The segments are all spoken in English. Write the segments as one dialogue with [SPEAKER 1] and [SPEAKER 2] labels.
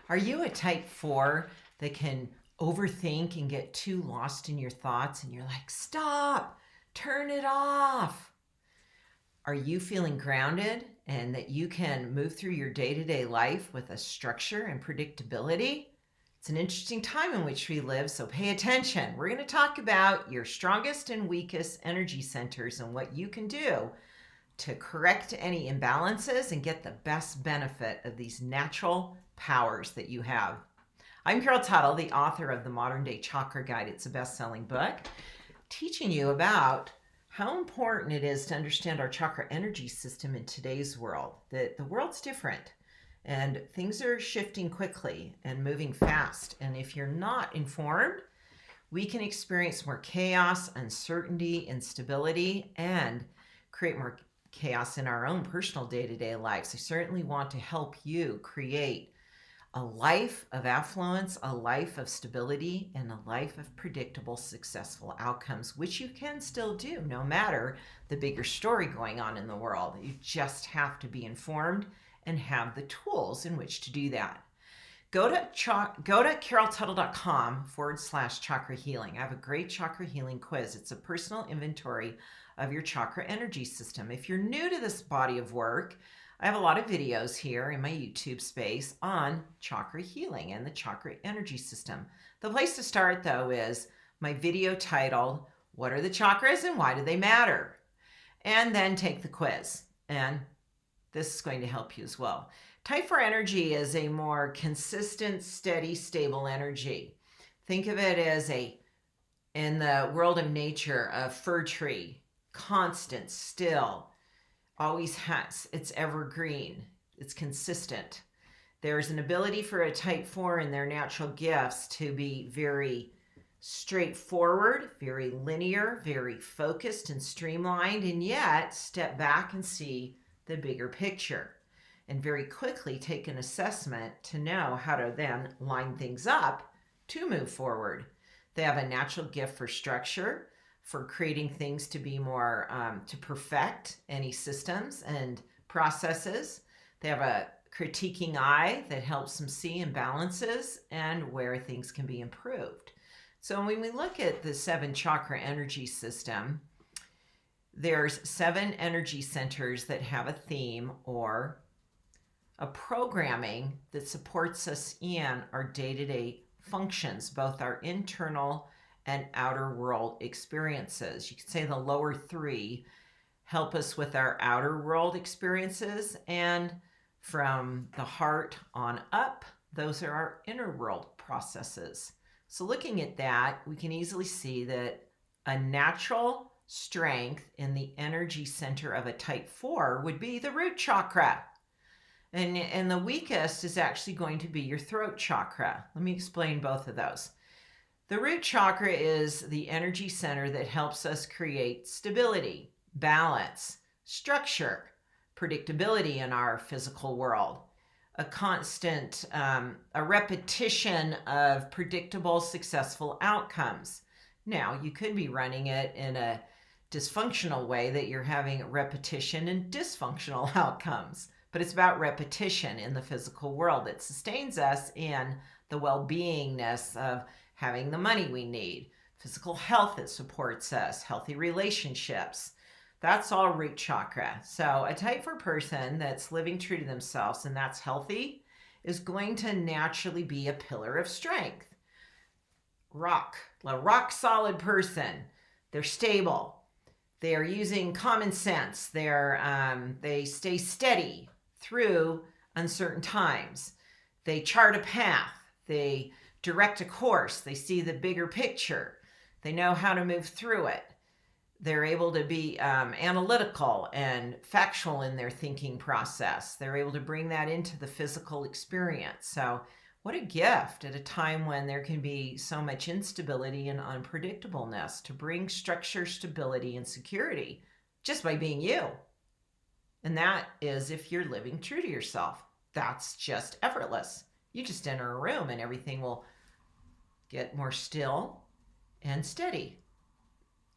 [SPEAKER 1] Are you a type 4 that can overthink and get too lost in your thoughts and you're like, stop, turn it off? Are you feeling grounded and that you can move through your day to day life with a structure and predictability? It's an interesting time in which we live, so pay attention. We're going to talk about your strongest and weakest energy centers and what you can do to correct any imbalances and get the best benefit of these natural powers that you have. I'm Tuttle, the author of the Modern Day Chakra Guide. It's a best-selling book teaching you about how important it is to understand our chakra energy system in today's world. That the world's different and things are shifting quickly and moving fast. And if you're not informed, we can experience more chaos, uncertainty, instability, and create more chaos in our own personal day-to-day lives. I certainly want to help you create a life of affluence, a life of stability, and a life of predictable, successful outcomes, which you can still do no matter the bigger story going on in the world. You just have to be informed and have the tools in which to do that. Go to caroltuttle.com/chakra healing. I have a great chakra healing quiz. It's a personal inventory of your chakra energy system. If you're new to this body of work, I have a lot of videos here in my YouTube space on chakra healing and the chakra energy system. The place to start, though, is my video titled, What are the Chakras and Why Do They Matter? And then take the quiz. And this is going to help you as well. Type 4 energy is a more consistent, steady, stable energy. Think of it as in the world of nature, a fir tree, constant, still, always has, it's evergreen, it's consistent. There's an ability for a type 4 in their natural gifts to be very straightforward, very linear, very focused and streamlined, and yet step back and see the bigger picture and very quickly take an assessment to know how to then line things up to move forward. They have a natural gift for structure, for creating things to be more, to perfect any systems and processes. They have a critiquing eye that helps them see imbalances and where things can be improved. So when we look at the 7 chakra energy system, there's 7 energy centers that have a theme or a programming that supports us in our day-to-day functions, both our internal and outer world experiences. You could say the lower 3 help us with our outer world experiences, and from the heart on up, those are our inner world processes. So looking at that, we can easily see that a natural strength in the energy center of a type 4 would be the root chakra. And the weakest is actually going to be your throat chakra. Let me explain both of those. The root chakra is the energy center that helps us create stability, balance, structure, predictability in our physical world, a constant, a repetition of predictable, successful outcomes. Now, you could be running it in a dysfunctional way that you're having repetition and dysfunctional outcomes. But it's about repetition in the physical world that sustains us in the well-beingness of having the money we need, physical health that supports us, healthy relationships. That's all root chakra. So a type 4 person that's living true to themselves and that's healthy is going to naturally be a pillar of strength. A rock solid person. They're stable. They're using common sense. They stay steady through uncertain times. They chart a path. They direct a course. They see the bigger picture. They know how to move through it. They're able to be analytical and factual in their thinking process. They're able to bring that into the physical experience. So what a gift at a time when there can be so much instability and unpredictableness to bring structure, stability, and security just by being you. And that is if you're living true to yourself. That's just effortless. You just enter a room and everything will get more still and steady.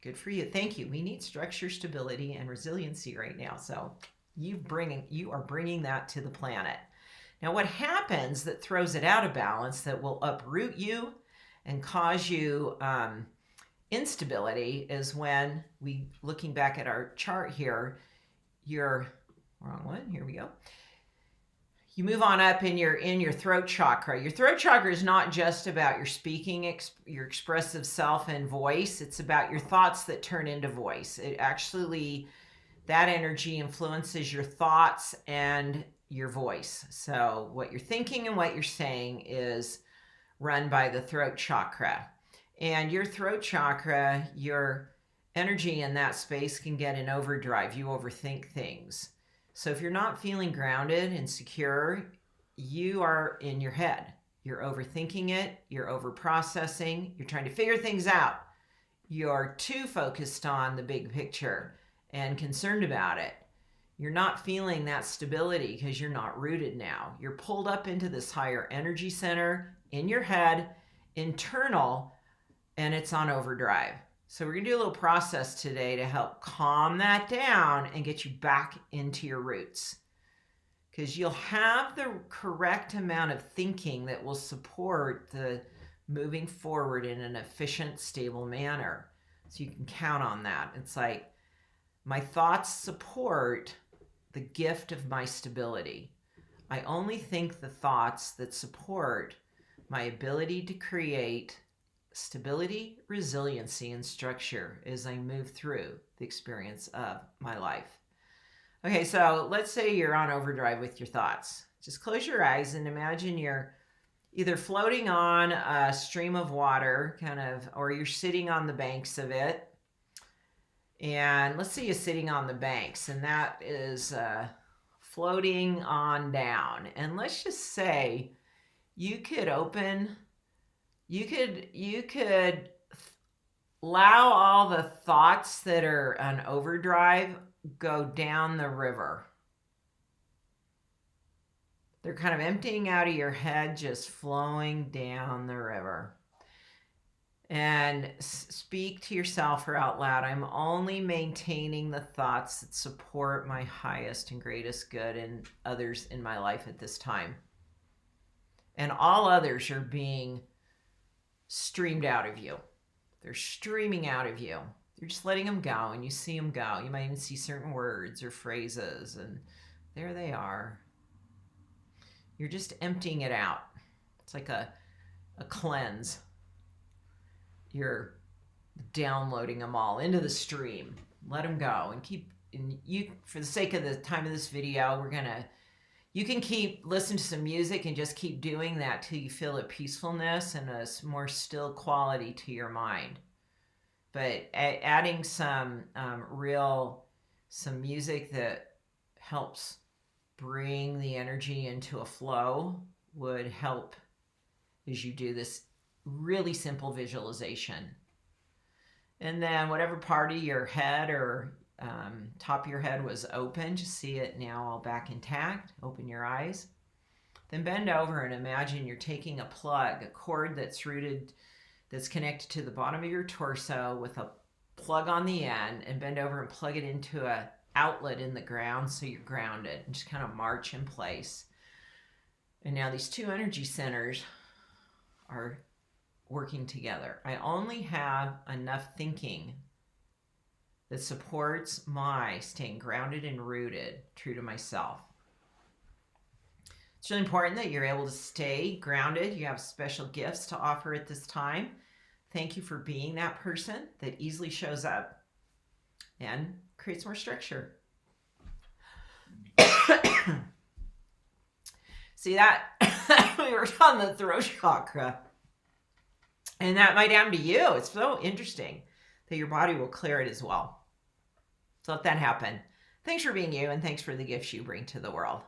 [SPEAKER 1] Good for you. Thank you. We need structure, stability, and resiliency right now. So you are bringing that to the planet. Now, what happens that throws it out of balance, that will uproot you and cause you instability, is when looking back at our chart here, wrong one, here we go. You move on up in your throat chakra. Your throat chakra is not just about your speaking, your expressive self and voice. It's about your thoughts that turn into voice. It actually, that energy influences your thoughts and your voice. So what you're thinking and what you're saying is run by the throat chakra. And your throat chakra, your energy in that space can get in overdrive. You overthink things. So if you're not feeling grounded and secure, you are in your head. You're overthinking it. You're overprocessing. You're trying to figure things out. You're too focused on the big picture and concerned about it. You're not feeling that stability because you're not rooted now. You're pulled up into this higher energy center in your head, internal, and it's on overdrive. So we're going to do a little process today to help calm that down and get you back into your roots. Because you'll have the correct amount of thinking that will support the moving forward in an efficient, stable manner. So you can count on that. It's like, my thoughts support the gift of my stability. I only think the thoughts that support my ability to create stability, resiliency, and structure as I move through the experience of my life. Okay, so let's say you're on overdrive with your thoughts. Just close your eyes and imagine you're either floating on a stream of water, or you're sitting on the banks of it. And let's say you're sitting on the banks, and that is floating on down. And let's just say you could allow all the thoughts that are on overdrive go down the river. They're kind of emptying out of your head, just flowing down the river. And speak to yourself or out loud, I'm only maintaining the thoughts that support my highest and greatest good and others in my life at this time. And all others are being streamed out of you. They're streaming out of you. You're just letting them go, and you see them go. You might even see certain words or phrases, and there they are. You're just emptying it out. It's like a cleanse. You're downloading them all into the stream. Let them go, and you, for the sake of the time of this video, you can keep listening to some music and just keep doing that till you feel a peacefulness and a more still quality to your mind. But adding some music that helps bring the energy into a flow would help as you do this really simple visualization. And then whatever part of your head or top of your head was open, just see it now all back intact. Open your eyes. Then bend over and imagine you're taking a cord that's connected to the bottom of your torso with a plug on the end, and bend over and plug it into an outlet in the ground so you're grounded, and just kind of march in place. And now these two energy centers are working together. I only have enough thinking that supports my staying grounded and rooted, true to myself. It's really important that you're able to stay grounded. You have special gifts to offer at this time. Thank you for being that person that easily shows up and creates more structure. See that? We worked on the throat chakra. And that might happen to you. It's so interesting that your body will clear it as well. So let that happen. Thanks for being you, and thanks for the gifts you bring to the world.